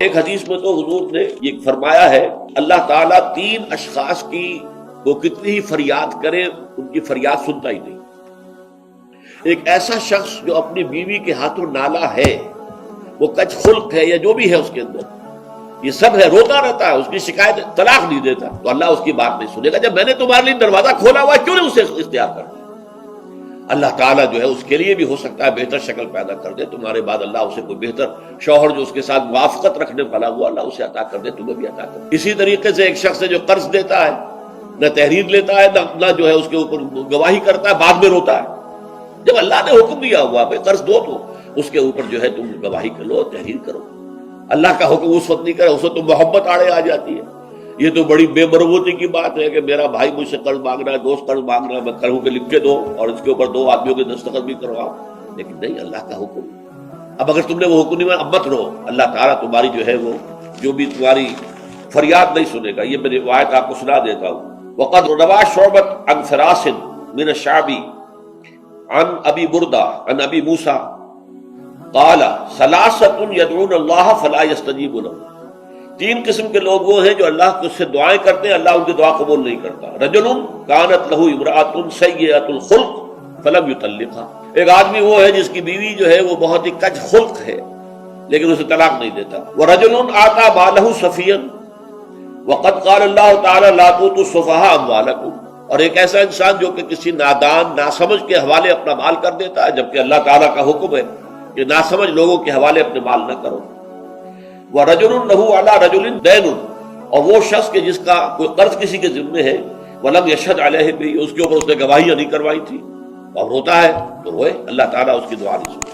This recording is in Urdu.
ایک حدیث میں تو حضور نے یہ فرمایا ہے اللہ تعالیٰ 3 اشخاص کی وہ کتنی ہی فریاد کرے ان کی فریاد سنتا ہی نہیں۔ ایک ایسا شخص جو اپنی بیوی کے ہاتھوں نالا ہے، وہ کچ خلق ہے یا جو بھی ہے اس کے اندر، یہ سب ہے، روتا رہتا ہے، اس کی شکایت طلاق نہیں دیتا، تو اللہ اس کی بات نہیں سنے گا۔ جب میں نے تمہارے لیے دروازہ کھولا ہوا ہے کیوں نہیں اسے اختیار کرتے؟ اللہ تعالیٰ جو ہے اس کے لیے بھی ہو سکتا ہے بہتر شکل پیدا کر دے، تمہارے بعد اللہ اسے کوئی بہتر شوہر جو اس کے ساتھ موافقت رکھنے والا ہوا اللہ اسے عطا کر دے، تمہیں بھی عطا کر دے۔ اسی طریقے سے ایک شخص ہے جو قرض دیتا ہے، نہ تحریر لیتا ہے نہ جو ہے اس کے اوپر گواہی کرتا ہے، بعد میں روتا ہے۔ جب اللہ نے حکم دیا ہوا بھائی قرض دو تو اس کے اوپر جو ہے تم گواہی کر لو، تحریر کرو۔ اللہ کا حکم اس وقت نہیں کرے، اس وقت تو محبت آڑے آ جاتی ہے۔ یہ تو بڑی بے مربوطی کی بات ہے کہ میرا بھائی مجھ سے قرض مانگ رہا ہے، دوست قرض مانگ رہا ہے، میں کہوں کہ لکھ کے دو اور اس کے اوپر 2 آدمیوں کے دستخط بھی کرواؤ، لیکن نہیں، اللہ کا حکم۔ اب اگر تم نے وہ حکم نہیں مانا اب مت رو، اللہ تعالیٰ تمہاری جو ہے وہ جو بھی تمہاری فریاد نہیں سنے گا۔ یہ میں روایت آپ کو سنا دیتا ہوں۔ وقد روى شعبة عن فراس من الشعبي عن ابی بردہ عن ابی موسیٰ قال 3 يدعون الله فلا يستجيب لهم۔ 3 قسم کے لوگ وہ ہیں جو اللہ کو سے دعائیں کرتے ہیں، اللہ ان کی دعا قبول نہیں کرتا۔ رجل كانت له امرأة سيئة الخلق فلم يطلقها، ایک آدمی وہ ہے جس کی بیوی جو ہے وہ بہت ہی کج خلق ہے لیکن اسے طلاق نہیں دیتا۔ ورجل آتى ماله سفيا وقد قال الله تعالى لا تؤتوا السفهاء اموالكم، اور ایک ایسا انسان جو کہ کسی نادان ناسمجھ کے حوالے اپنا مال کر دیتا ہے، جبکہ اللہ تعالیٰ کا حکم ہے کہ ناسمجھ لوگوں کے حوالے اپنے مال نہ کرو۔ وَرَجُلٌ لَهُ عَلَى رَجُلٍ دَيْنٌ، اور وہ شخص کہ جس کا کوئی قرض کسی کے ذمے ہے، وَلَمْ يَشْهَدْ عَلَيْهِ بِهِ، اس کے اوپر اس نے گواہی نہیں کروائی تھی، اور روتا ہے تو روئے، اللہ تعالیٰ اس کی دعا نہیں سنتا۔